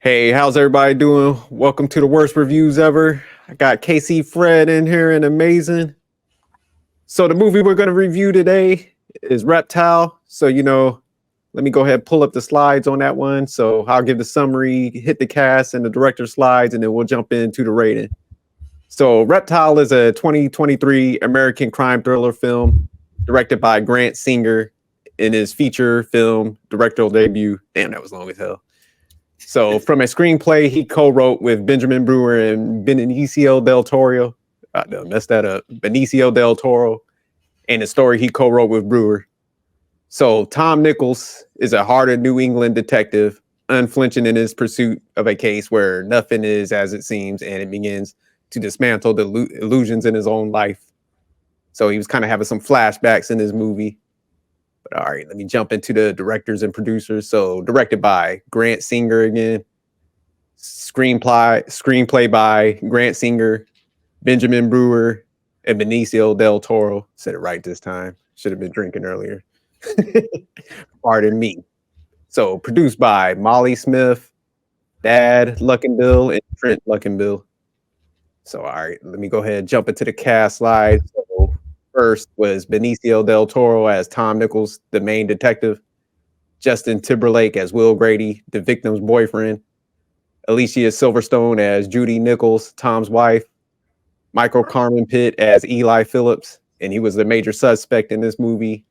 Hey, how's everybody doing? Welcome to the worst reviews ever. I got Casey Fred in here and amazing. So the movie we're going to review today is Reptile. Let me go ahead and pull up the slides on that one. So I'll give the summary, hit the cast and the director slides, and then we'll jump into the rating. So Reptile is a 2023 American crime thriller film directed by Grant Singer in his feature film directorial debut. Damn, that was long as hell. So from a screenplay he co-wrote with Benjamin Brewer and Benicio del Toro. I messed that up. Benicio del Toro, and a story he co-wrote with Brewer. So Tom Nichols is a hardened New England detective, unflinching in his pursuit of a case where nothing is as it seems, and it begins to dismantle the illusions in his own life. So he was kind of having some flashbacks in this movie. But all right, let me jump into the directors and producers. So directed by Grant Singer again. Screenplay by Grant Singer, Benjamin Brewer, and Benicio del Toro. Said it right this time. Should have been drinking earlier. Pardon me. So produced by Molly Smith, Dad Luckenbill, and Trent Luckenbill. So all right, let me go ahead and jump into the cast slide. So first was Benicio del Toro as Tom Nichols, the main detective. Justin Timberlake as Will Grady, the victim's boyfriend. Alicia Silverstone as Judy Nichols, Tom's wife. Michael Carmen Pitt as Eli Phillips, and he was the major suspect in this movie.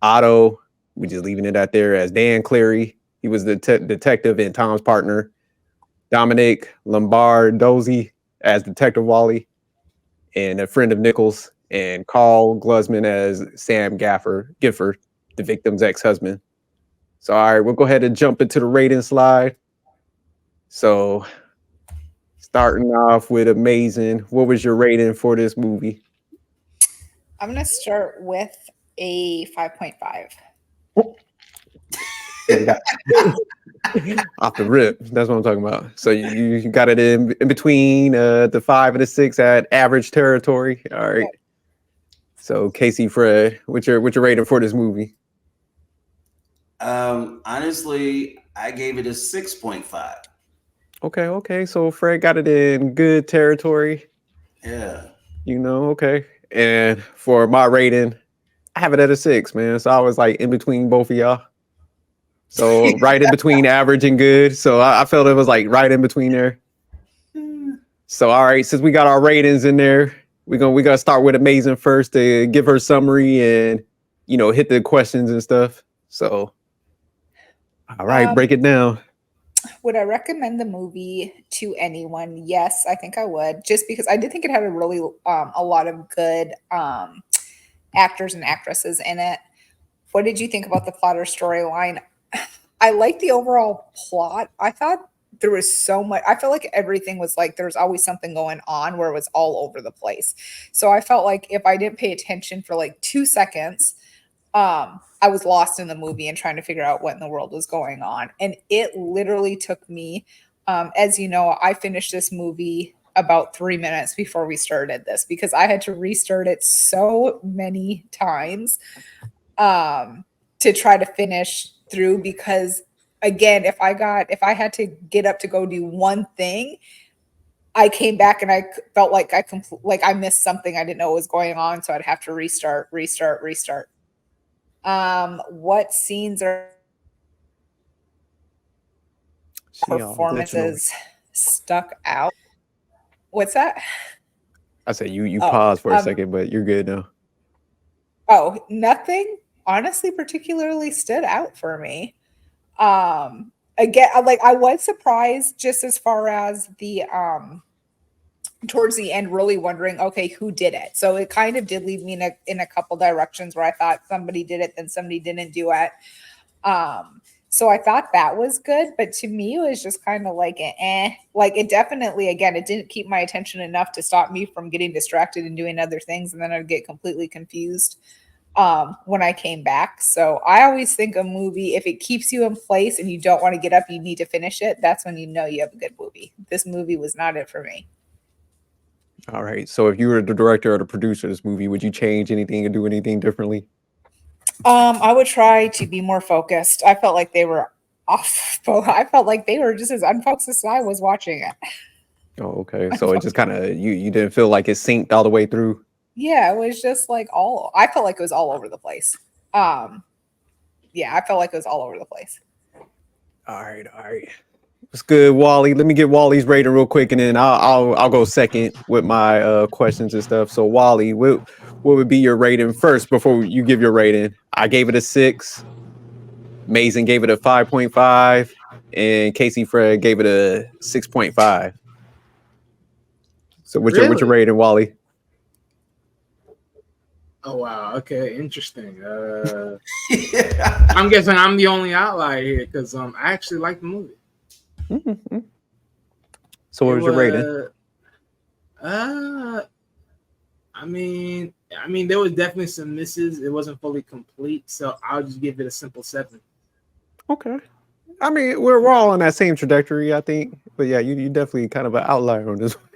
Otto, we're just leaving it out there, as Dan Cleary. He was the detective and Tom's partner. Dominic Lombardozzi as Detective Wally, and a friend of Nichols. And Carl Glusman as Sam Gifford, the victim's ex-husband. So, all right, we'll go ahead and jump into the rating slide. So, starting off with amazing. What was your rating for this movie? I'm going to start with a 5.5. Off the rip. That's what I'm talking about. So you got it in between the 5 and the 6 at average territory. All right. So Casey Fred, what's your rating for this movie? Honestly, I gave it a 6.5. Okay. So Fred got it in good territory. Yeah. Okay. And for my rating, I have it at a 6, man. So I was like in between both of y'all. So right in between average and good. So I felt it was like right in between there. So all right, since we got our ratings in there, we gotta start with amazing first to give her summary and hit the questions and stuff. So all right, break it down. Would I recommend the movie to anyone? Yes, I think I would, just because I did think it had a lot of good actors and actresses in it. What did you think about the plot or storyline? I like the overall plot. I thought there was so much. I felt like everything was like there was always something going on where it was all over the place. So I felt like if I didn't pay attention for like 2 seconds, I was lost in the movie and trying to figure out what in the world was going on. And it literally took me, as you know, I finished this movie about 3 minutes before we started this because I had to restart it so many times to try to finish through because again, if I had to get up to go do one thing, I came back and I felt like I missed something. I didn't know what was going on, so I'd have to restart. What scenes are performances stuck out? What's that? I said you paused for a second, but you're good now. Oh, nothing honestly particularly stood out for me. Again, I was surprised just as far as the towards the end really wondering, okay, who did it? So it kind of did leave me in a couple directions where I thought somebody did it, then somebody didn't do it. So I thought that was good, but to me it was just kind of like like it definitely, again, it didn't keep my attention enough to stop me from getting distracted and doing other things, and then I'd get completely confused when I came back. So I always think a movie, if it keeps you in place and you don't want to get up, you need to finish it. That's when you know you have a good movie. This movie was not it for me. All right. So if you were the director or the producer of this movie, would you change anything or do anything differently? I would try to be more focused. I felt like they were off. But I felt like they were just as unfocused as I was watching it. Oh, okay. So it just kind of you didn't feel like it synced all the way through. Yeah, it was just like I felt like it was all over the place. Yeah, I felt like it was all over the place. All right, all right. What's good, Wally? Let me get Wally's rating real quick, and then I'll go second with my questions and stuff. So, Wally, what would be your rating first before you give your rating? I gave it a 6. Mason gave it a 5.5, and Casey Fred gave it a 6.5. So, what's your rating, Wally? Oh wow. Okay, interesting. I'm guessing I'm the only outlier here because I actually like the movie. Mm-hmm. So what was your rating? I mean, there was definitely some misses. It wasn't fully complete, so I'll just give it a simple 7. Okay. I mean, we're all on that same trajectory, I think. But yeah, you definitely kind of an outlier on this one.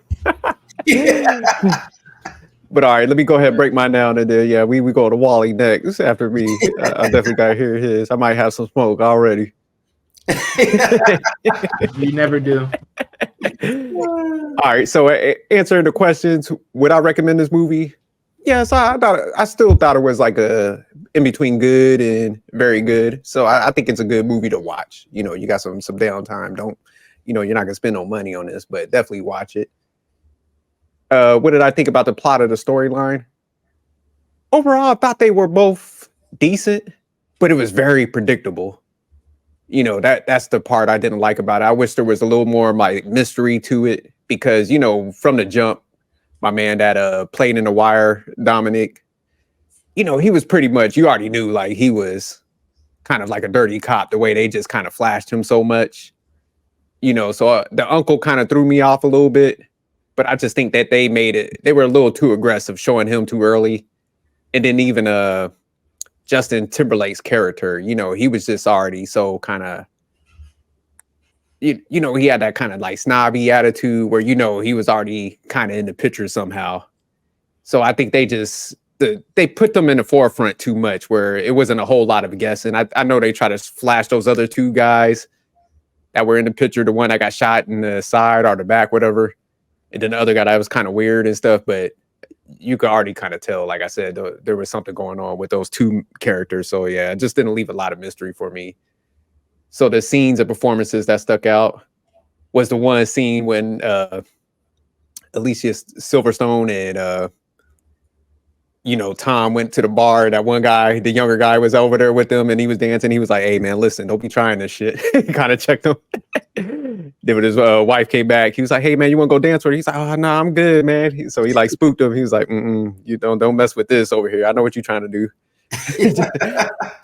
But all right, let me go ahead and break mine down, and then yeah, we go to Wally next after me. I definitely got to hear his. I might have some smoke already. You never do. All right, so answering the questions, would I recommend this movie? Yes, I still thought it was like a in between good and very good. So I think it's a good movie to watch. You know, you got some downtime. Don't, you're not gonna spend no money on this, but definitely watch it. What did I think about the plot of the storyline? Overall, I thought they were both decent, but it was very predictable. That's the part I didn't like about it. I wish there was a little more like mystery to it because from the jump, my man that played in The Wire, Dominic, he was pretty much, you already knew like he was kind of like a dirty cop the way they just kind of flashed him so much. So the uncle kind of threw me off a little bit, but I just think that they were a little too aggressive showing him too early. And then even Justin Timberlake's character, he was just already so kind of, he had that kind of like snobby attitude where, he was already kind of in the picture somehow. So I think they put them in the forefront too much where it wasn't a whole lot of guessing. I know they try to flash those other 2 guys that were in the picture, the one that got shot in the side or the back, whatever. And then the other guy that was kind of weird and stuff, but you could already kind of tell, like I said, there was something going on with those 2 characters. So yeah, it just didn't leave a lot of mystery for me. So the scenes and performances that stuck out was the one scene when Alicia Silverstone and Tom went to the bar. That one guy, the younger guy, was over there with them, and he was dancing. He was like, "Hey, man, listen, don't be trying this shit." He kind of checked him. Then when his wife came back, he was like, "Hey, man, you want to go dance with her?" He's like, "Oh, no, I'm good, man." So he like spooked him. He was like, "You don't mess with this over here. I know what you're trying to do."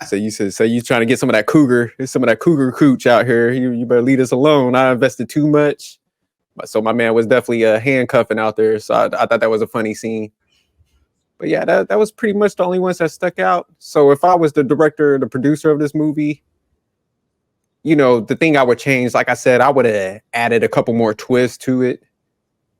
So you trying to get some of that cougar cooch out here. You better leave us alone. I invested too much. So my man was definitely handcuffing out there. So I thought that was a funny scene. But yeah, that was pretty much the only ones that stuck out. So if I was the director, the producer of this movie, the thing I would change, like I said, I would have added a couple more twists to it.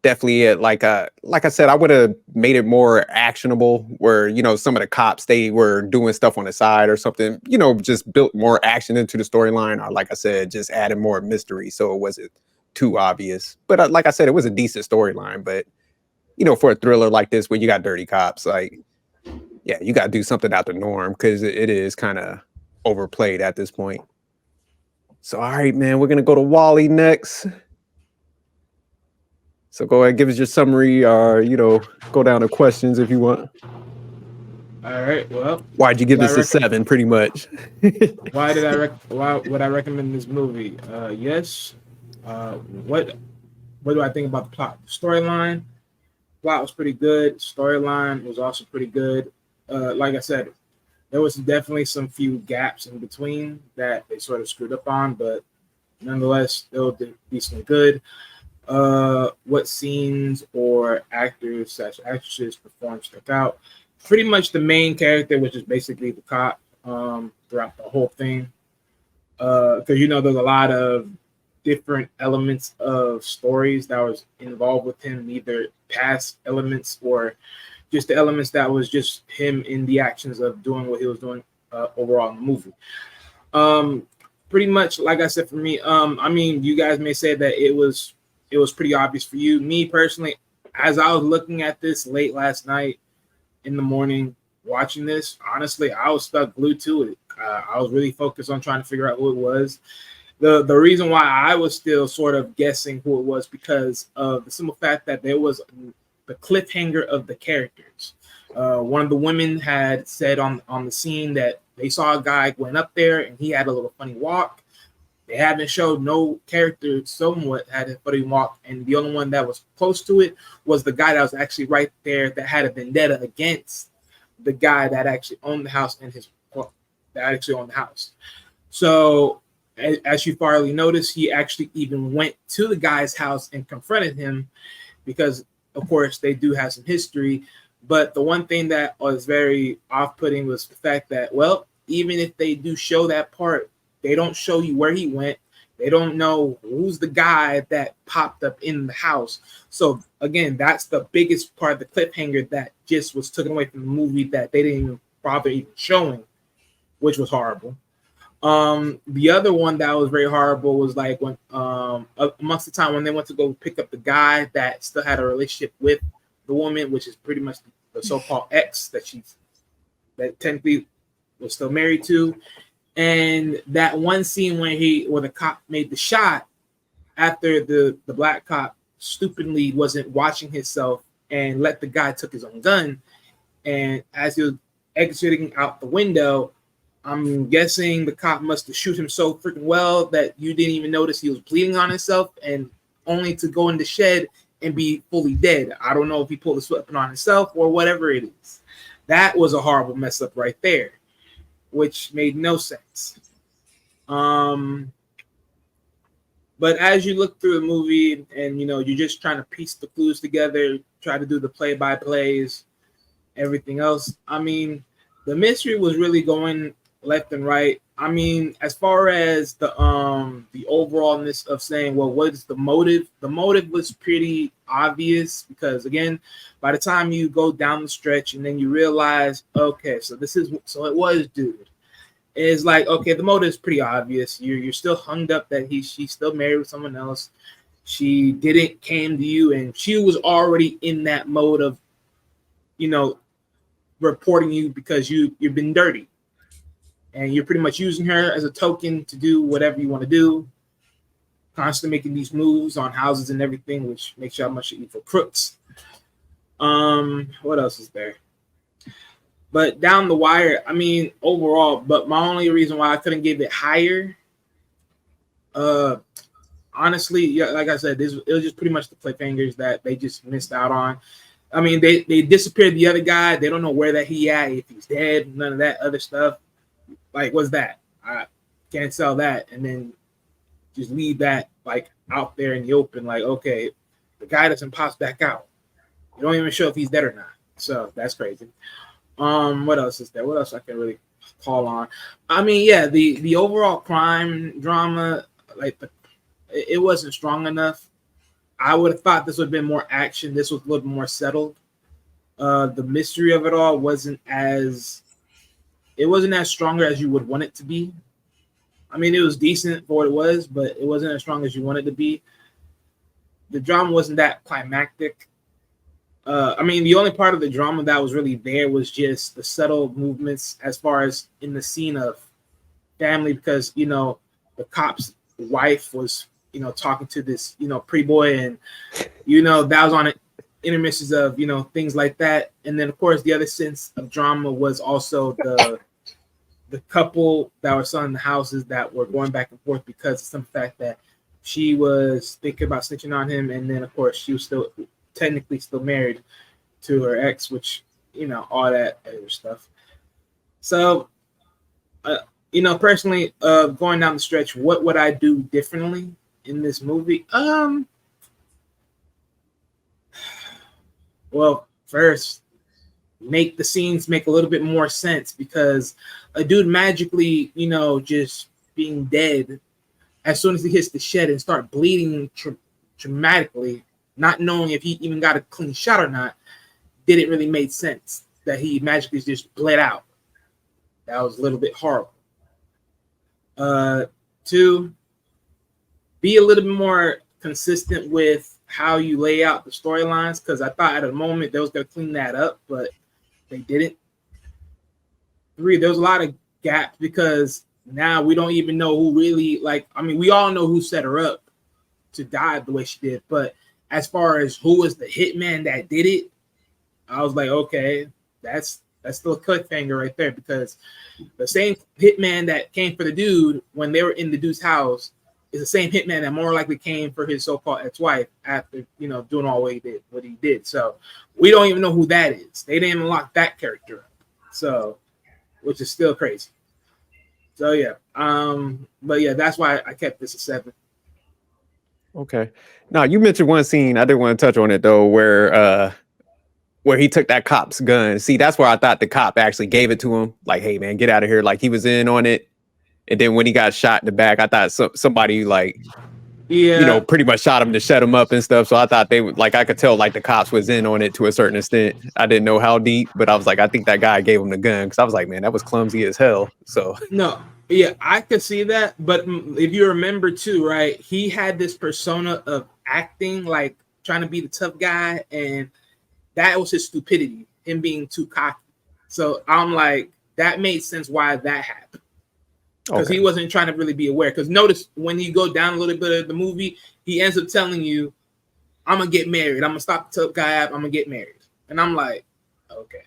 Definitely, like I said, I would have made it more actionable. Where some of the cops, they were doing stuff on the side or something. Just built more action into the storyline, or like I said, just added more mystery, so it wasn't too obvious. But like I said, it was a decent storyline. But for a thriller like this, where you got dirty cops, like, yeah, you got to do something out the norm because it is kind of overplayed at this point. So, all right, man, we're going to go to Wally next. So go ahead, give us your summary or, go down to questions if you want. All right, well. Why'd you give this a 7, pretty much? Why would I recommend this movie? Yes. What do I think about the plot? The storyline. Plot was pretty good. Storyline was also pretty good. Like I said, there was definitely some few gaps in between that they sort of screwed up on, but nonetheless, they were decently good. What scenes or actors/actresses performed stuck out? Pretty much the main character, which is basically the cop, throughout the whole thing. Because there's a lot of different elements of stories that was involved with him, either past elements or just the elements that was just him in the actions of doing what he was doing overall in the movie. pretty much like I said for me. I mean, you guys may say that it was pretty obvious for you. Me personally, as I was looking at this late last night in the morning watching this, honestly, I was stuck glued to it. I was really focused on trying to figure out who it was. The reason why I was still sort of guessing who it was because of the simple fact that there was the cliffhanger of the characters. One of the women had said on the scene that they saw a guy going up there and he had a little funny walk. They haven't showed no character somewhat had a funny walk, and the only one that was close to it was the guy that was actually right there that had a vendetta against the guy that actually owned the house and that actually owned the house. So as you probably noticed, he actually even went to the guy's house and confronted him because, of course, they do have some history. But the one thing that was very off-putting was the fact that, well, even if they do show that part, they don't show you where he went. They don't know who's the guy that popped up in the house. So, again, that's the biggest part of the cliffhanger that just was taken away from the movie that they didn't even bother even showing, which was horrible. The other one that was very horrible was like when amongst the time when they went to go pick up the guy that still had a relationship with the woman, which is pretty much the so-called ex that technically was still married to. And that one scene where the cop made the shot after the black cop stupidly wasn't watching himself and let the guy took his own gun. And as he was exiting out the window, I'm guessing the cop must have shoot him so freaking well that you didn't even notice he was bleeding on himself and only to go in the shed and be fully dead. I don't know if he pulled his weapon on himself or whatever it is. That was a horrible mess up right there, which made no sense. But as you look through the movie and, you're just trying to piece the clues together, try to do the play-by-plays, everything else, I mean, the mystery was really going left and right. I mean, as far as the overallness of saying, well, what is the motive? The motive was pretty obvious because, again, by the time you go down the stretch and then you realize, okay, so it was dude. It's like, okay, the motive is pretty obvious. You're still hung up that she's still married with someone else. She didn't came to you, and she was already in that mode of, reporting you because you've been dirty. And you're pretty much using her as a token to do whatever you want to do. Constantly making these moves on houses and everything, which makes y'all much evil crooks. What else is there? But down the wire, I mean, overall, but my only reason why I couldn't give it higher, honestly, yeah, like I said, it was just pretty much the cliffhangers that they just missed out on. I mean, they disappeared the other guy. They don't know where that he at, if he's dead, none of that other stuff. Like, what's that? I can't sell that. And then just leave that, like, out there in the open. Like, okay, the guy doesn't pop back out. You don't even show if he's dead or not. So that's crazy. What else is there? What else I can really call on? I mean, yeah, the overall crime drama, like, it wasn't strong enough. I would have thought this would have been more action. This was a little more settled. The mystery of it all wasn't as stronger as you would want it to be. I mean, it was decent for what it was, but it wasn't as strong as you wanted it to be. The drama wasn't that climactic. I mean, the only part of the drama that was really there was just the subtle movements as far as in the scene of family, because, the cop's wife was, talking to this, pretty boy, and, that was on it. Intermissions of, things like that. And then, of course, the other sense of drama was also the couple that were selling the houses that were going back and forth because of some fact that she was thinking about snitching on him. And then, of course, she was still technically still married to her ex, which, all that other stuff. So, personally, going down the stretch, what would I do differently in this movie? Well, first, make the scenes make a little bit more sense, because a dude magically, just being dead as soon as he hits the shed and start bleeding dramatically, not knowing if he even got a clean shot or not, didn't really make sense that he magically just bled out. That was a little bit horrible. 2, be a little bit more consistent with how you lay out the storylines, because I thought at a moment they was going to clean that up, but they didn't. 3, there was a lot of gaps because now we don't even know who really, like, I mean, we all know who set her up to die the way she did, but as far as who was the hitman that did it, I was like, okay, that's still a cliffhanger right there, because the same hitman that came for the dude when they were in the dude's house is the same hitman that more likely came for his so-called ex-wife after, you know, doing all what he did. So we don't even know who that is. They didn't even lock that character up. So, which is still crazy. So yeah. But yeah, that's why I kept this a 7. Okay. Now you mentioned one scene. I didn't want to touch on it though, where he took that cop's gun. See, that's where I thought the cop actually gave it to him. Like, hey man, get out of here. Like he was in on it. And then when he got shot in the back, I thought somebody like, yeah, you know, pretty much shot him to shut him up and stuff. So I thought they would, like, I could tell like the cops was in on it to a certain extent. I didn't know how deep, but I was like, I think that guy gave him the gun, because I was like, man, that was clumsy as hell. So no, yeah, I could see that. But if you remember too, right, he had this persona of acting like trying to be the tough guy, and that was his stupidity, him being too cocky. So I'm like, that made sense why that happened. Because he wasn't trying to really be aware. Because notice when you go down a little bit of the movie, he ends up telling you, I'm going to get married. I'm going to stop the tough guy up. I'm going to get married. And I'm like, okay.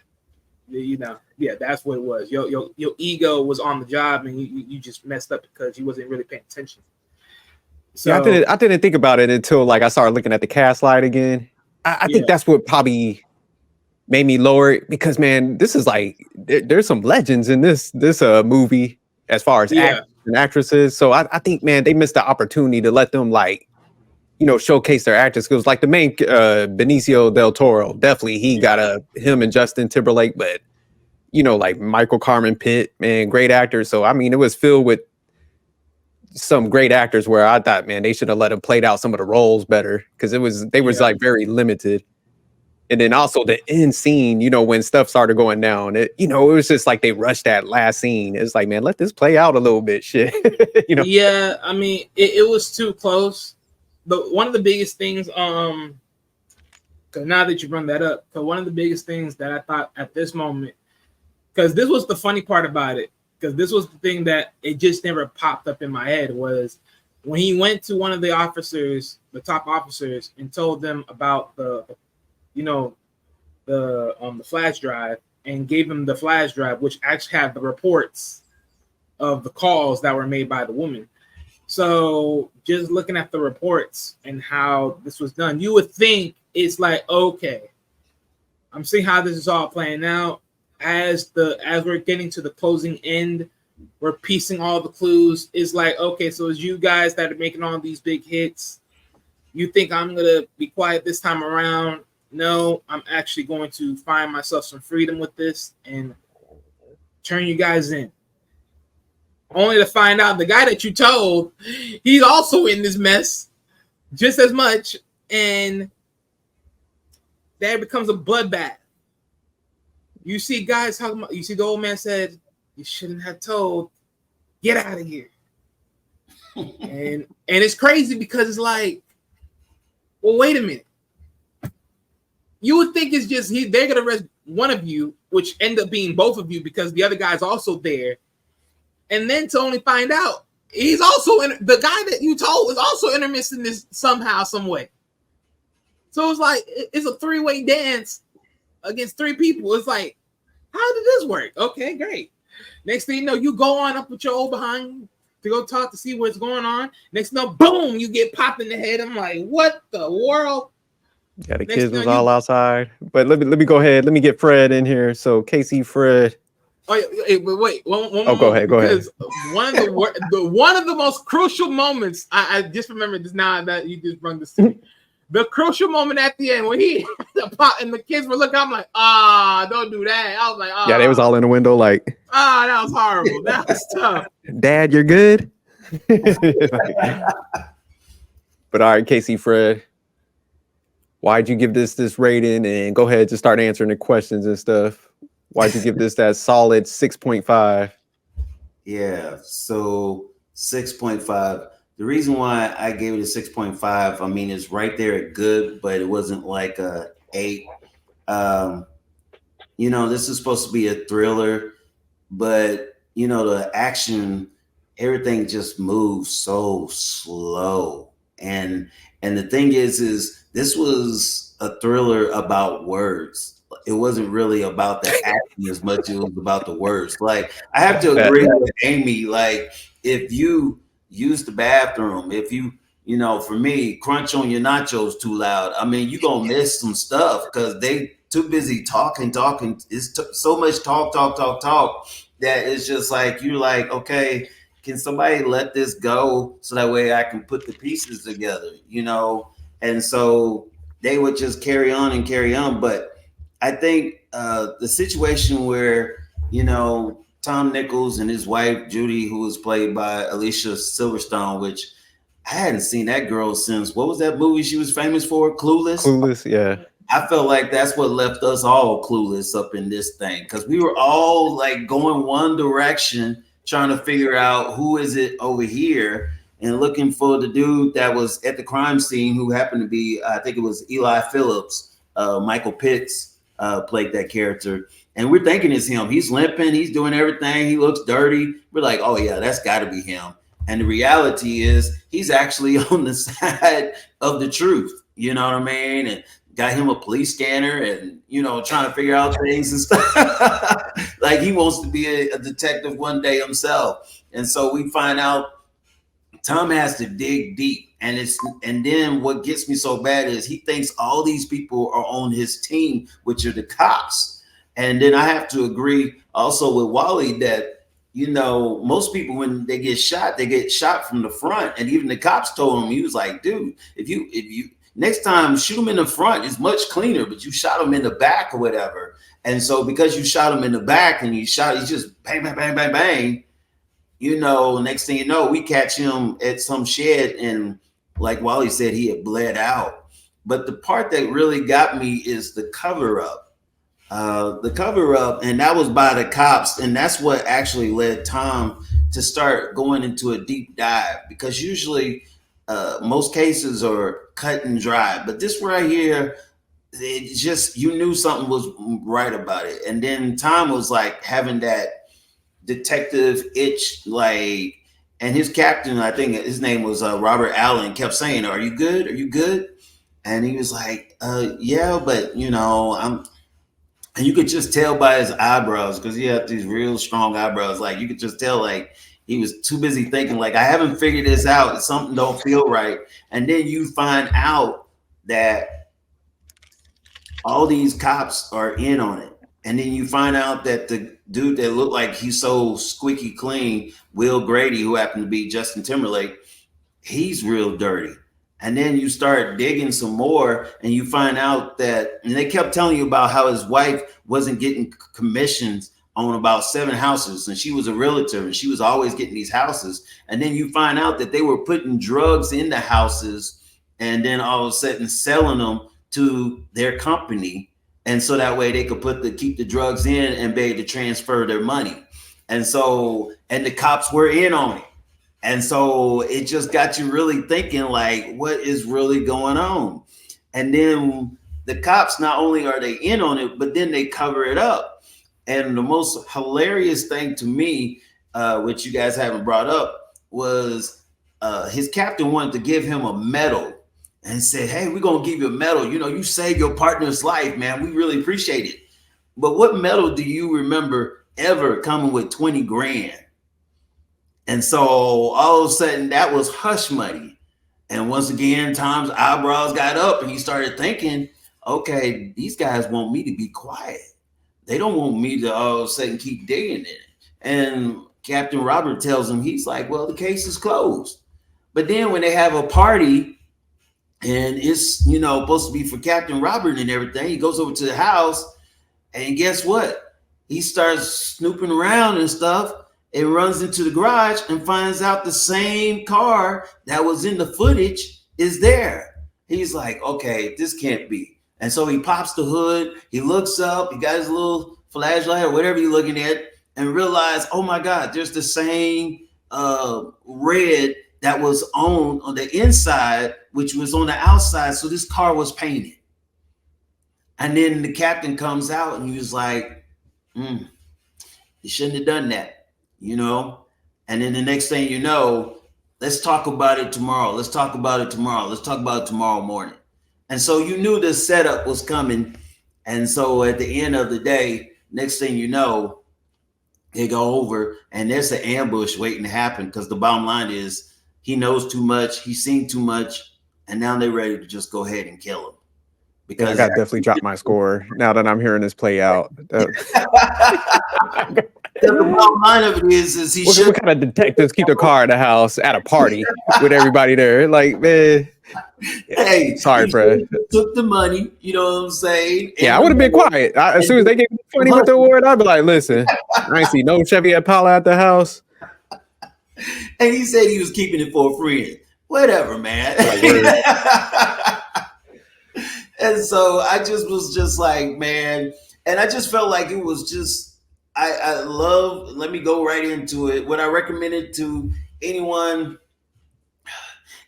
You know, yeah, that's what it was. Your ego was on the job, and you just messed up because you wasn't really paying attention. So yeah, I didn't think about it until like I started looking at the cast slide again. I think that's what probably made me lower it, because man, this is like there's some legends in this movie as far as actors and actresses. So I think, man, they missed the opportunity to let them, like, you know, showcase their acting skills. Like the main Benicio del Toro, definitely he got him and Justin Timberlake, but you know, like Michael Carmen Pitt, man, great actors. So I mean, it was filled with some great actors where I thought, man, they should have let them play out some of the roles better, because they was like very limited. And then also the end scene, you know, when stuff started going down, it was just like they rushed that last scene. It's like, man, let this play out a little bit, shit. You know? Yeah, I mean, it was too close. But one of the biggest things, because now that you bring that up, because one of the biggest things that I thought at this moment, because this was the funny part about it, because this was the thing that it just never popped up in my head, was when he went to one of the officers, the top officers, and told them about the flash drive, and gave him the flash drive, which actually had the reports of the calls that were made by the woman. So just looking at the reports and how this was done, you would think it's like, okay, I'm seeing how this is all playing out. As we're getting to the closing end, we're piecing all the clues. It's like, okay, so it's you guys that are making all these big hits. You think I'm gonna be quiet this time around? No, I'm actually going to find myself some freedom with this and turn you guys in. Only to find out the guy that you told, he's also in this mess just as much, and there becomes a bloodbath. You see guys talking about, you see the old man said, you shouldn't have told, get out of here. and it's crazy because it's like, well, wait a minute. You would think it's just they're gonna arrest one of you, which end up being both of you because the other guy's also there, and then to only find out he's also the guy that you told was also intermixed in this somehow, some way. So it's like it's a 3-way dance against 3 people. It's like, how did this work? Okay, great. Next thing you know, you go on up with your old behind to go talk to see what's going on. Next thing you know, boom, you get popped in the head. I'm like, what the world? Yeah, the kids was all outside. But let me go ahead. Let me get Fred in here. So Casey, Fred. Oh, wait. One go ahead. Go ahead. One of the most crucial moments. I just remembered this now that you just brought this to me. The crucial moment at the end when he and the kids were looking. I'm like, don't do that. I was like, yeah, they was all in the window, like, that was horrible. That was tough. Dad, you're good. But all right, Casey, Fred. Why'd you give this rating? And go ahead, just start answering the questions and stuff. Why'd you give this that solid 6.5? Yeah, so 6.5. The reason why I gave it a 6.5, I mean, it's right there at good, but it wasn't like a 8. Um, this is supposed to be a thriller, but the action, everything just moves so slow. And the thing is this was a thriller about words. It wasn't really about the action as much as it was about the words. Like, I have to That, agree with Amy. Like, if you use the bathroom, if for me, crunch on your nachos too loud, I mean, you're gonna miss some stuff because they too busy talking. It's so much talk that it's just like, you're like, okay, can somebody let this go so that way I can put the pieces together. And so they would just carry on and carry on. But I think the situation where, Tom Nichols and his wife Judy, who was played by Alicia Silverstone, which I hadn't seen that girl since, what was that movie she was famous for? Clueless. Clueless, yeah. I felt like that's what left us all clueless up in this thing, because we were all like going one direction, trying to figure out who is it over here, and looking for the dude that was at the crime scene, who happened to be, I think it was Eli Phillips. Michael Pitts played that character, and we're thinking it's him. He's limping, he's doing everything, he looks dirty. We're like, oh yeah, that's got to be him. And the reality is, he's actually on the side of the truth. You know what I mean? And got him a police scanner and, trying to figure out things and stuff. Like, he wants to be a detective one day himself. And so we find out Tom has to dig deep. And then what gets me so bad is he thinks all these people are on his team, which are the cops. And then I have to agree also with Wally that, most people, when they get shot from the front. And even the cops told him, he was like, dude, if you next time, shoot them in the front. It's much cleaner, but you shot them in the back or whatever. And so because you shot him in the back and he's just bang, bang, bang, bang, bang, next thing you know, we catch him at some shed. And like Wally said, he had bled out. But the part that really got me is the cover up. And that was by the cops. And that's what actually led Tom to start going into a deep dive, because usually most cases are cut and dry, but this right here, it just, you knew something was right about it. And then Tom was like having that detective itch, like, and his captain, I think his name was Robert Allen, kept saying, are you good? Are you good? And he was like, yeah, but and you could just tell by his eyebrows, because he had these real strong eyebrows. Like, you could just tell, like, he was too busy thinking, like, I haven't figured this out. Something don't feel right. And then you find out that all these cops are in on it. And then you find out that the dude that looked like he's so squeaky clean, Will Grady, who happened to be Justin Timberlake, he's real dirty. And then you start digging some more, and you find out that, and they kept telling you about how his wife wasn't getting commissions on about 7 houses, and she was a realtor, and she was always getting these houses. And then you find out that they were putting drugs in the houses, and then all of a sudden selling them to their company, and so that way they could keep the drugs in and be able to transfer their money. And so, and the cops were in on it. And so it just got you really thinking, like, what is really going on? And then the cops, not only are they in on it, but then they cover it up. And the most hilarious thing to me, which you guys haven't brought up, was his captain wanted to give him a medal and said, hey, we're going to give you a medal. You saved your partner's life, man. We really appreciate it. But what medal do you remember ever coming with 20 grand? And so all of a sudden that was hush money. And once again, Tom's eyebrows got up and he started thinking, okay, these guys want me to be quiet. They don't want me to all of a sudden keep digging in it. And Captain Robert tells him, he's like, well, the case is closed. But then when they have a party and it's, supposed to be for Captain Robert and everything, he goes over to the house, and guess what? He starts snooping around and stuff. It runs into the garage and finds out the same car that was in the footage is there. He's like, okay, this can't be. And so he pops the hood. He looks up. He got his little flashlight or whatever you're looking at, and realize, oh my God, there's the same red that was on the inside, which was on the outside. So this car was painted. And then the captain comes out and he was like, you shouldn't have done that, you know? And then the next thing you know, let's talk about it tomorrow. Let's talk about it tomorrow. Let's talk about it tomorrow morning. And so you knew the setup was coming. And so at the end of the day, next thing you know, they go over and there's an ambush waiting to happen, because the bottom line is he knows too much, he's seen too much, and now they're ready to just go ahead and kill him. Because I got definitely dropped my score now that I'm hearing this play out. The bottom line of it is he should. What kind of detectives keep the car at the house at a party with everybody there? Like, man. Hey, sorry, bro. Took the money, you know what I'm saying? Yeah, I would have been quiet. As soon as they gave me 20 with the award, I'd be like, listen, I ain't see no Chevy Impala at the house. And he said he was keeping it for a friend. Whatever, man. And so I just was just like, man, and I just felt like it was just, I love, let me go right into it. Would I recommend it to anyone?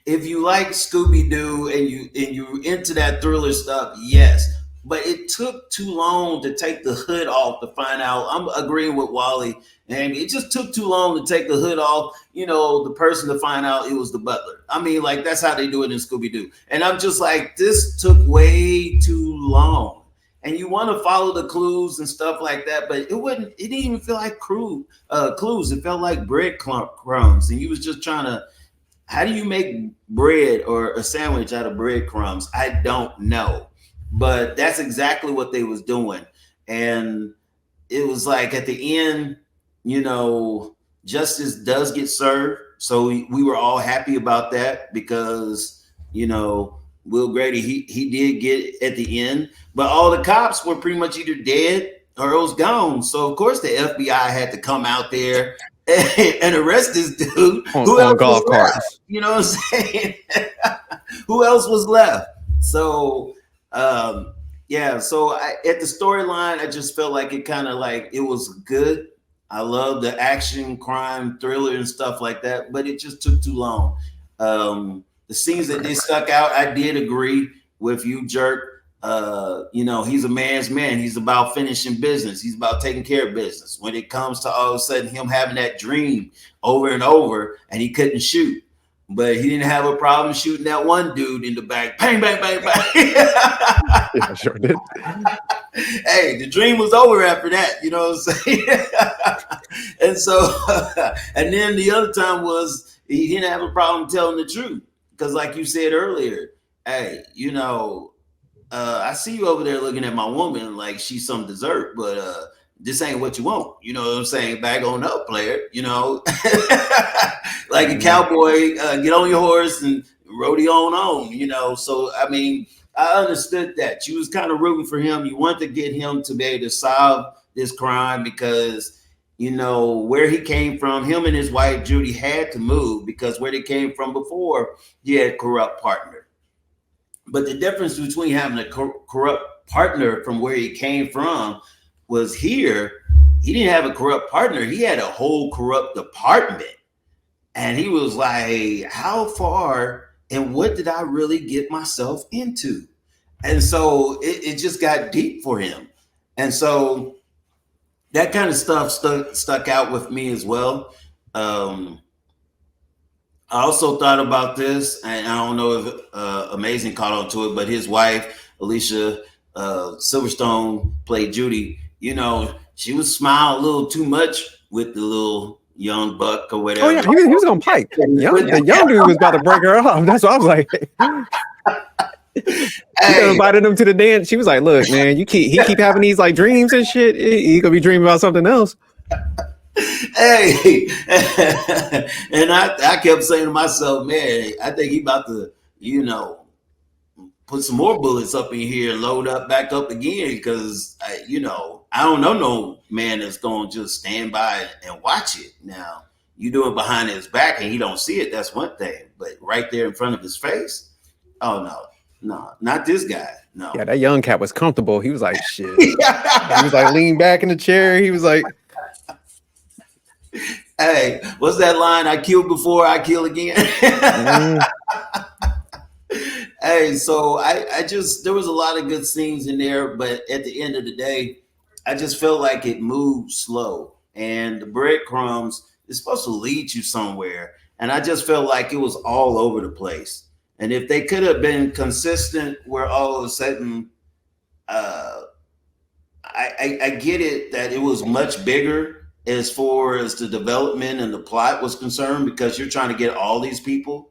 If you like Scooby-Doo and you into that thriller stuff, yes. But it took too long to take the hood off to find out. I'm agreeing with Wally, and it just took too long to take the hood off, you know, the person to find out it was the butler. I mean, like, that's how they do it in Scooby-Doo. And I'm just like, this took way too long. And you want to follow the clues and stuff like that, but it didn't even feel like clues. It felt like breadcrumbs. And you was just trying to, how do you make bread or a sandwich out of breadcrumbs? I don't know. But that's exactly what they was doing. And it was like at the end, you know, justice does get served. So we were all happy about that because, you know, Will Grady, he did get at the end. But all the cops were pretty much either dead or it was gone. So, of course, the FBI had to come out there and arrest this dude. Who else golf carts. You know what I'm saying? Who else was left? So, yeah. So at the storyline, I just felt like it kind of like it was good. I love the action, crime, thriller, and stuff like that, but it just took too long. The scenes that they stuck out, I did agree with you, Jerk. You know, he's a man's man. He's about finishing business. He's about taking care of business. When it comes to all of a sudden him having that dream over and over and he couldn't shoot, but he didn't have a problem shooting that one dude in the back. Bang, bang, bang, bang. Yeah, sure did. Hey, the dream was over after that. You know what I'm saying? And so, and then the other time was he didn't have a problem telling the truth. Because like you said earlier, hey, you know, I see you over there looking at my woman like she's some dessert, but this ain't what you want. You know what I'm saying? Back on up, player. You know, like a cowboy, get on your horse and rodeo on. You know, so I mean, I understood that. You was kind of rooting for him. You wanted to get him to be able to solve this crime because, you know, where he came from, him and his wife Judy had to move because where they came from before, he had a corrupt partner. But the difference between having a corrupt partner from where he came from was here, he didn't have a corrupt partner. He had a whole corrupt department. And he was like, how far and what did I really get myself into? And so it just got deep for him. And so that kind of stuff stuck out with me as well. I also thought about this, and I don't know if Amazing caught on to it, but his wife, Alicia Silverstone, played Judy. You know, she was smiling a little too much with the little young buck or whatever. Oh, yeah, he was going to pipe. The young dude was about to break her off. That's what I was like. He invited him to the dance. She was like, look, man, he keep having these like dreams and shit. He could be dreaming about something else. Hey, and I kept saying to myself, man, I think he about to, you know, put some more bullets up in here and load up back up again because, you know, I don't know no man that's going to just stand by and watch it. Now, you do it behind his back and he don't see it, that's one thing. But right there in front of his face, oh, no, not this guy. No. Yeah, that young cat was comfortable. He was like, shit. He was like leaned back in the chair. He was like, Hey, what's that line? I killed before, I kill again. Mm, Hey, so I just there was a lot of good scenes in there, but at the end of the day, I just felt like it moved slow, and the breadcrumbs is supposed to lead you somewhere, and I just felt like it was all over the place. And if they could have been consistent, where all of a sudden, uh, I get it that it was much bigger as far as the development and the plot was concerned because you're trying to get all these people.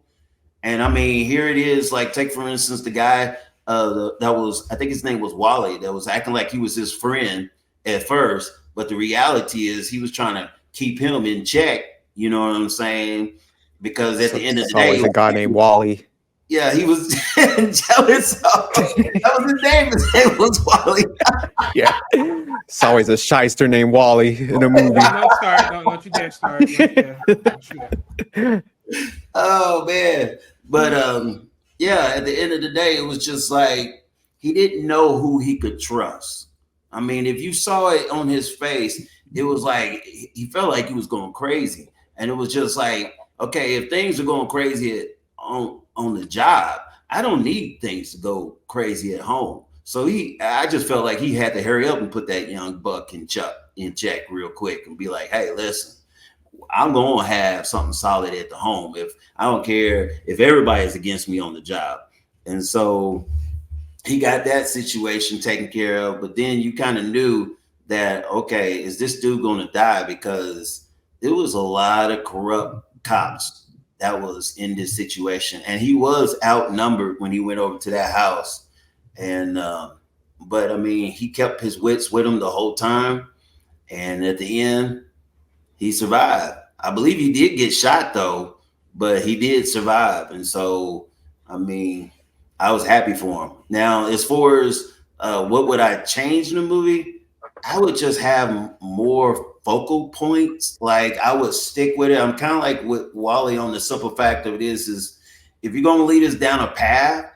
And I mean, here it is. Like, take for instance the guy that was, I think his name was Wally, that was acting like he was his friend at first, but the reality is he was trying to keep him in check. You know what I'm saying? Because at so the end of the it's day, always a guy named Wally. yeah, he was jealous. That was his name. His name was Wally. Yeah, it's always a shyster named Wally in a movie. Don't start. Don't you dare start. Don't you dare. Oh man. But yeah, at the end of the day, it was just like he didn't know who he could trust. I mean, if you saw it on his face, it was like he felt like he was going crazy. And it was just like, okay, if things are going crazy on the job, I don't need things to go crazy at home. So I just felt like he had to hurry up and put that young buck in check real quick and be like, hey, listen, I'm going to have something solid at the home. If I don't care if everybody's against me on the job. And so he got that situation taken care of. But then you kind of knew that, okay, is this dude going to die? Because there was a lot of corrupt cops that was in this situation. And he was outnumbered when he went over to that house. And, but I mean, he kept his wits with him the whole time. And at the end, he survived. I believe he did get shot though, but he did survive. And so, I mean, I was happy for him. Now, as far as what would I change in the movie, I would just have more focal points. Like I would stick with it. I'm kind of like with Wally on the simple fact of it is if you're going to lead us down a path,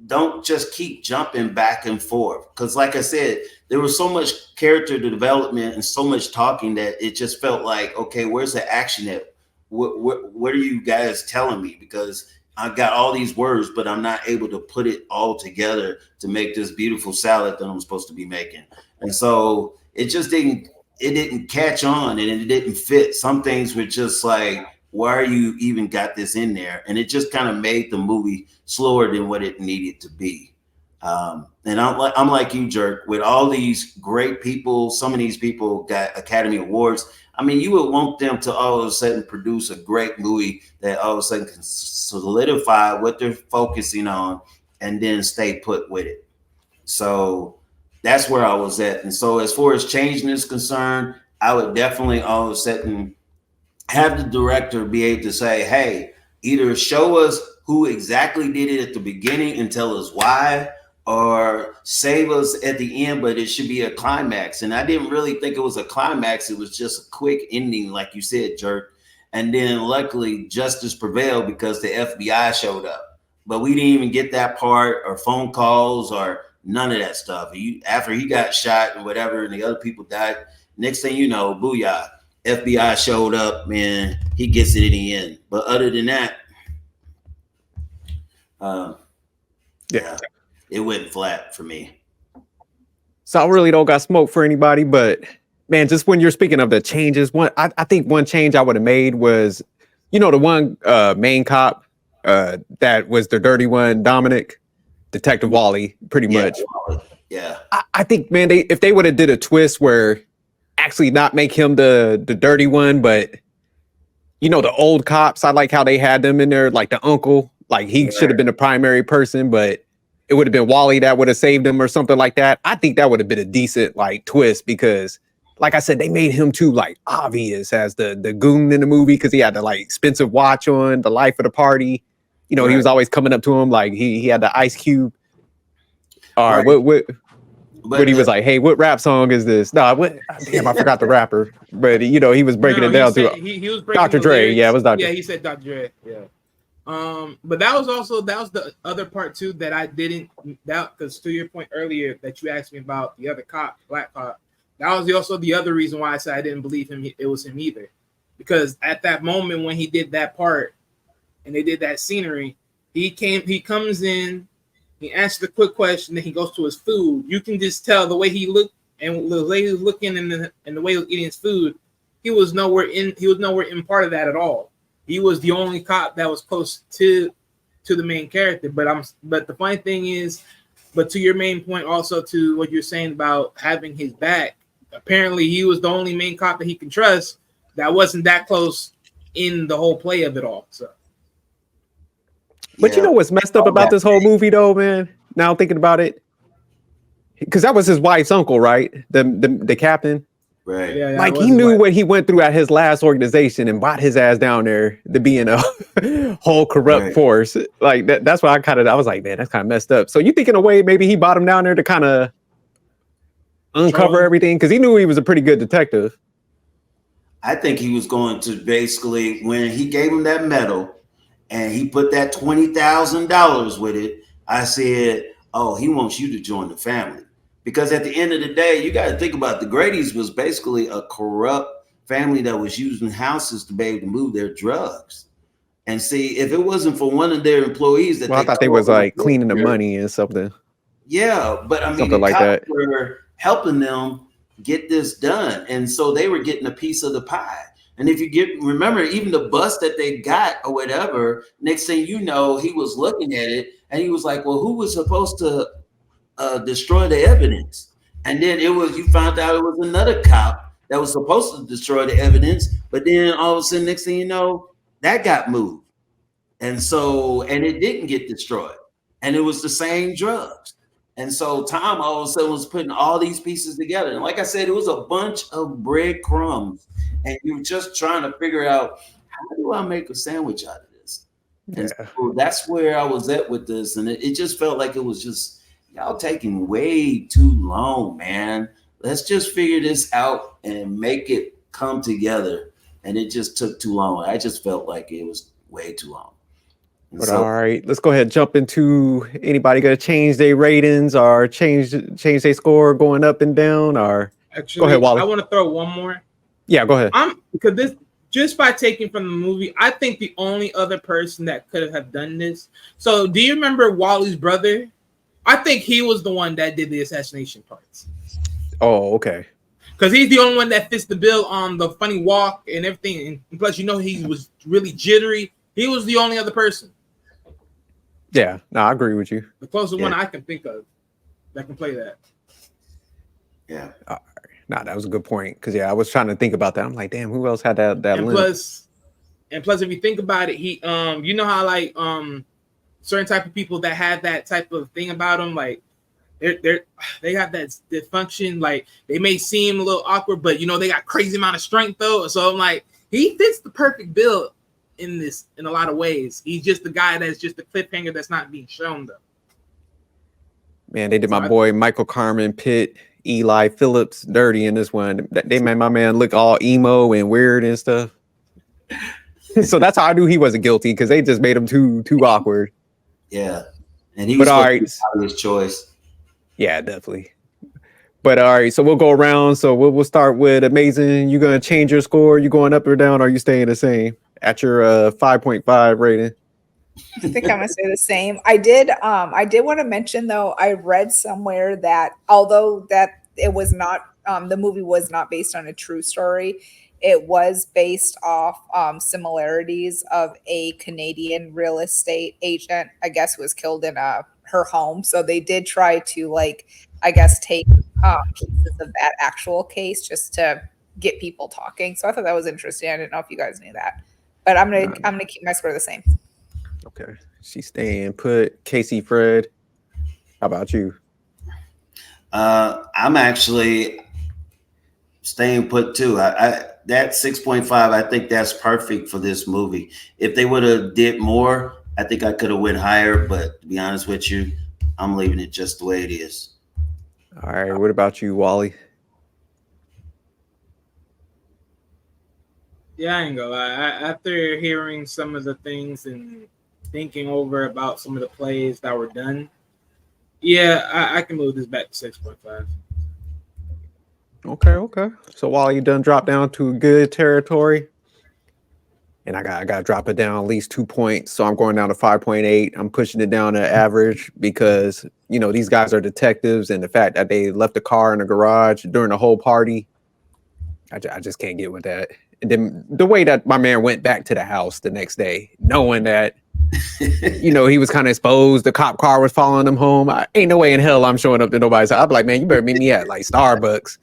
don't just keep jumping back and forth. Because, like I said, there was so much character development and so much talking that it just felt like, okay, where's the action at? What are you guys telling me? Because I've got all these words, but I'm not able to put it all together to make this beautiful salad that I'm supposed to be making. And so it didn't catch on and it didn't fit. Some things were just like, why are you even got this in there? And it just kind of made the movie slower than what it needed to be. And I'm like you, Jerk, with all these great people. Some of these people got Academy Awards. I mean, you would want them to all of a sudden produce a great movie that all of a sudden can solidify what they're focusing on and then stay put with it. So that's where I was at. And so as far as changing is concerned, I would definitely all of a sudden have the director be able to say, hey, either show us who exactly did it at the beginning and tell us why, or save us at the end, but it should be a climax. And I didn't really think it was a climax. It was just a quick ending, like you said, Jerk. And then luckily justice prevailed because the FBI showed up. But we didn't even get that part or phone calls or none of that stuff. After he got shot and whatever, and the other people died, next thing you know, booyah. FBI showed up and he gets it in the end. But other than that, Yeah. it went flat for me. So I really don't got smoke for anybody, but man, just when you're speaking of the changes, I think one change I would have made was, the one main cop that was the dirty one, Dominic, Detective Wally, pretty much. Yeah. I think, man, if they would have did a twist where actually not make him the dirty one, but the old cops, I like how they had them in there, like the uncle, like he should have been the primary person, but it would have been Wally that would have saved him or something like that. I think that would have been a decent like twist because, like I said, they made him too like obvious as the goon in the movie because he had the like expensive watch on, the life of the party. He was always coming up to him like he had the ice cube. Or what he was like, hey, what rap song is this? No, damn, I forgot the rapper. But he was breaking it down to he was breaking Dr. Dre. Lyrics. Yeah, it was Dr. Yeah, he said Dr. Dre. Yeah. But that was the other part too that I didn't because to your point earlier that you asked me about the other cop, black cop, that was also the other reason why I said I didn't believe him. It was him either, because at that moment when he did that part and they did that scenery, he comes in, he answered a quick question, then he goes to his food. You can just tell the way he looked and the way he was looking and the way he was eating his food. He was nowhere in part of that at all. He was the only cop that was close to the main character. But the funny thing is, but to your main point, also to what you're saying about having his back, apparently he was the only main cop that he can trust that wasn't that close in the whole play of it all. So. But you know what's messed up about this whole movie, though, man? Now thinking about it, because that was his wife's uncle, right? The captain, right? Yeah, like he knew what he went through at his last organization and brought his ass down there to be in a whole corrupt force. Like that's why I was like, man, that's kind of messed up. So you think in a way maybe he brought him down there to kind of uncover everything because he knew he was a pretty good detective. I think he was going to basically, when he gave him that medal and he put that $20,000 with it, I said, oh, he wants you to join the family. Because at the end of the day, you got to think about it. The Grady's was basically a corrupt family that was using houses to be able to move their drugs. And see, if it wasn't for one of their employees that I thought they was like cleaning the money and something. Yeah, but I mean, something like that. Were helping them get this done. And so they were getting a piece of the pie. And if you remember, even the bus that they got or whatever, next thing you know, he was looking at it and he was like, well, who was supposed to destroy the evidence? And then you found out it was another cop that was supposed to destroy the evidence. But then all of a sudden, next thing you know, that got moved. And it didn't get destroyed. And it was the same drugs. And so Tom all of a sudden was putting all these pieces together. And like I said, it was a bunch of breadcrumbs. And you were just trying to figure out, how do I make a sandwich out of this? And so that's where I was at with this. And it just felt like it was just, y'all taking way too long, man. Let's just figure this out and make it come together. And it just took too long. I just felt like it was way too long. But all right, let's go ahead and jump into anybody going to change their ratings or change their score going up and down, or actually, go ahead, Wally. I want to throw one more. Yeah, go ahead. Because this, just by taking from the movie, I think the only other person that could have done this. So, do you remember Wally's brother? I think he was the one that did the assassination parts. Oh, okay. Because he's the only one that fits the bill on the funny walk and everything. And plus, he was really jittery. He was the only other person. Yeah, no, I agree with you. The closest one I can think of that can play that. Yeah. Nah, that was a good point. Because I was trying to think about that. I'm like, damn, who else had that and limp? plus, if you think about it, he you know how like certain type of people that have that type of thing about them, like they have that dysfunction, like they may seem a little awkward, but they got crazy amount of strength though. So I'm like, he fits the perfect bill in a lot of ways. He's just the guy that's just the cliffhanger that's not being shown though. Man, they did my boy Michael Carmen, Pitt, Eli Phillips dirty in this one. They made my man look all emo and weird and stuff. So that's how I knew he wasn't guilty, because they just made him too awkward. Yeah, and he was his choice. Yeah, definitely. But all right, so we'll go around. So we'll start with Amazing. You gonna change your score? You going up or down? Or are you staying the same at your 5.5 rating? I think I'm gonna say the same. I did want to mention though, I read somewhere that although that it was not the movie was not based on a true story, it was based off similarities of a Canadian real estate agent, I guess, who was killed in her home. So they did try to take pieces of that actual case just to get people talking. So I thought that was interesting. I didn't know if you guys knew that, but I'm gonna keep my score the same. Okay, she's staying put. Casey, Fred, how about you? I'm actually staying put too. That 6.5, I think that's perfect for this movie. If they would have did more, I think I could have went higher. But to be honest with you, I'm leaving it just the way it is. All right, what about you, Wally? Yeah, I ain't gonna lie. After hearing some of the things and thinking over about some of the plays that were done, I can move this back to 6.5. Okay. So while you done drop down to good territory, and I got to drop it down at least 2 points. So I'm going down to 5.8. I'm pushing it down to average because these guys are detectives, and the fact that they left the car in the garage during the whole party, I just can't get with that. And then the way that my man went back to the house the next day, knowing that he was kind of exposed. The cop car was following him home. Ain't no way in hell I'm showing up to nobody's house. I'm like, man, you better meet me at like Starbucks.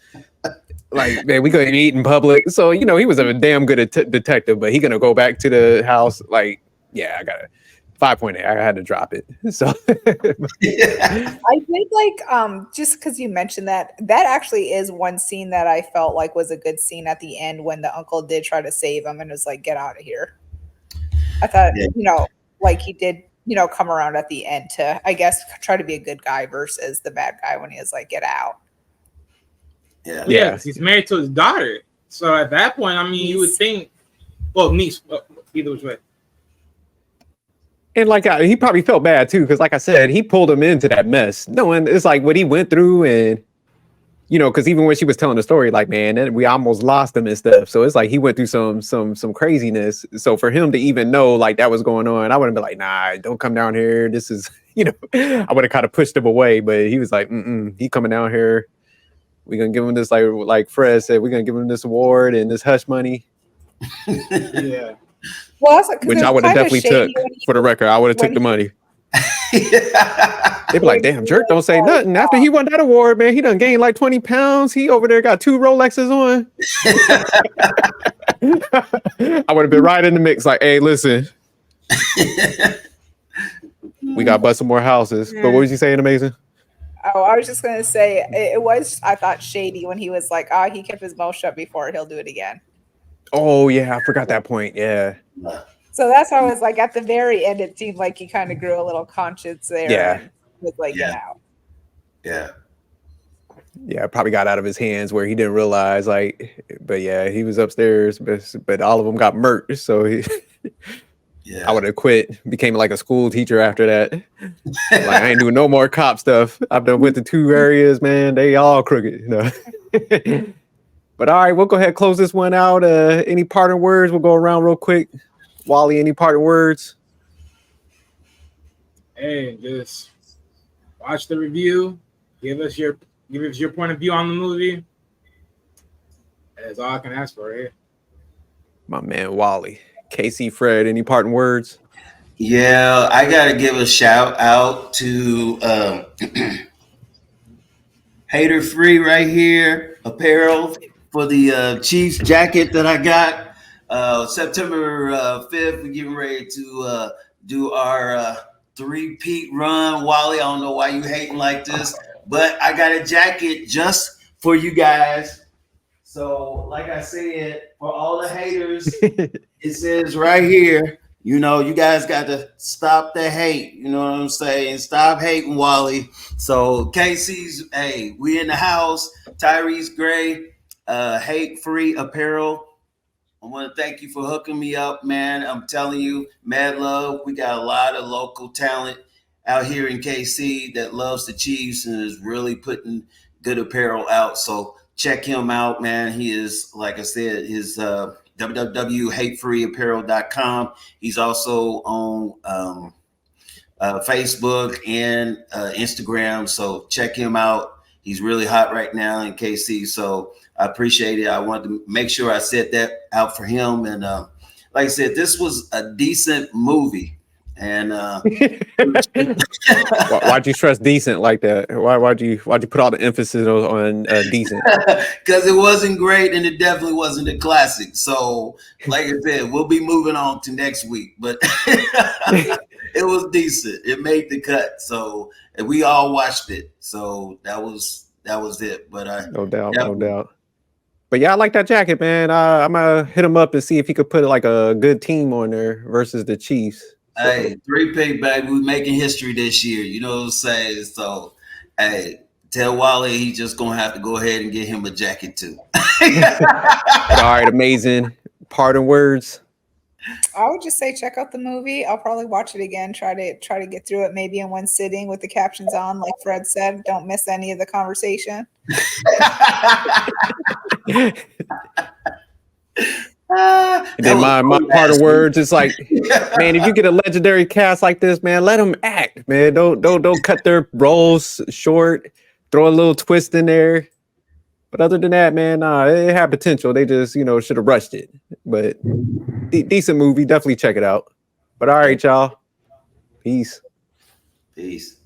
Like, man, we couldn't eat in public. So, he was a damn good detective, but he gonna go back to the house. Like, yeah, I got a 5.8. I had to drop it. So I did like just because you mentioned that actually is one scene that I felt like was a good scene at the end when the uncle did try to save him and was like, get out of here. I thought, like he did, come around at the end to, I guess, try to be a good guy versus the bad guy when he was like, get out. Yeah, he's married to his daughter. So at that point, I mean, you would think, well, niece, either which way. And like he probably felt bad too, because like I said, he pulled him into that mess. Knowing it's like what he went through, and because even when she was telling the story, like, man, we almost lost him and stuff. So it's like he went through some craziness. So for him to even know like that was going on, I wouldn't be like, nah, don't come down here. This is, I would have kind of pushed him away. But he was like, he coming down here. We're gonna give him this, like Fred said, we're gonna give him this award and this hush money. Yeah. Well, like, which I would have definitely took. For the record, I would have took the money. They'd be like, damn, Jerk don't say nothing. After he won that award, man, he done gained like 20 pounds. He over there got 2 Rolexes on. I would have been right in the mix. Like, hey, listen. We got to bust some more houses. But what was you saying, Amazing? Oh, I was just going to say, it was, I thought, shady when he was like, he kept his mouth shut before, he'll do it again. Oh, yeah, I forgot that point. Yeah. So that's how I was like, at the very end, it seemed like he kind of grew a little conscience there. Yeah. And was like, get out. Yeah. Yeah, probably got out of his hands where he didn't realize, like, but yeah, he was upstairs, but all of them got murked. So I would have quit, became like a school teacher after that. Like, I ain't doing no more cop stuff. I've done went to 2 areas, man. They all crooked. But all right, we'll go ahead and close this one out. Any parting words? We'll go around real quick. Wally, any parting words? Hey, just watch the review. Give us your point of view on the movie. That's all I can ask for here. My man, Wally. Casey, Fred, any parting words? Yeah, I got to give a shout out to Hater Free right here, apparel for the Chiefs jacket that I got. September 5th, we're getting ready to do our 3-peat run. Wally, I don't know why you hating like this, but I got a jacket just for you guys. So, like I said, for all the haters, it says right here, you guys got to stop the hate. You know what I'm saying? Stop hating, Wally. So, Casey's, hey, we in the house. Tyrese Gray, hate-free apparel. I want to thank you for hooking me up, man. I'm telling you, mad love. We got a lot of local talent out here in KC that loves the Chiefs and is really putting good apparel out. So check him out, man. He is, like I said, his www.hatefreeapparel.com. He's also on Facebook and Instagram. So check him out. He's really hot right now in KC. So I appreciate it. I wanted to make sure I said that out for him. And like I said, this was a decent movie. And why'd you stress decent like that? Why'd you put all the emphasis on decent? Because it wasn't great and it definitely wasn't a classic. So like I said, we'll be moving on to next week. But it was decent. It made the cut. So and we all watched it. So that was it. But no doubt. But yeah, I like that jacket, man. I'm gonna hit him up and see if he could put like a good team on there versus the Chiefs. So. Hey, 3-pick, baby. We making history this year. You know what I'm saying? So, hey, tell Wally he's just gonna have to go ahead and get him a jacket too. All right, amazing. Parting words. I would just say check out the movie. I'll probably watch it again. Try to get through it maybe in one sitting with the captions on, like Fred said. Don't miss any of the conversation. And then my part of words is like, man, if you get a legendary cast like this, man, let them act, man. Don't cut their roles short. Throw a little twist in there. But other than that, man, it had potential. They just, should have rushed it. But decent movie. Definitely check it out. But all right, y'all. Peace. Peace.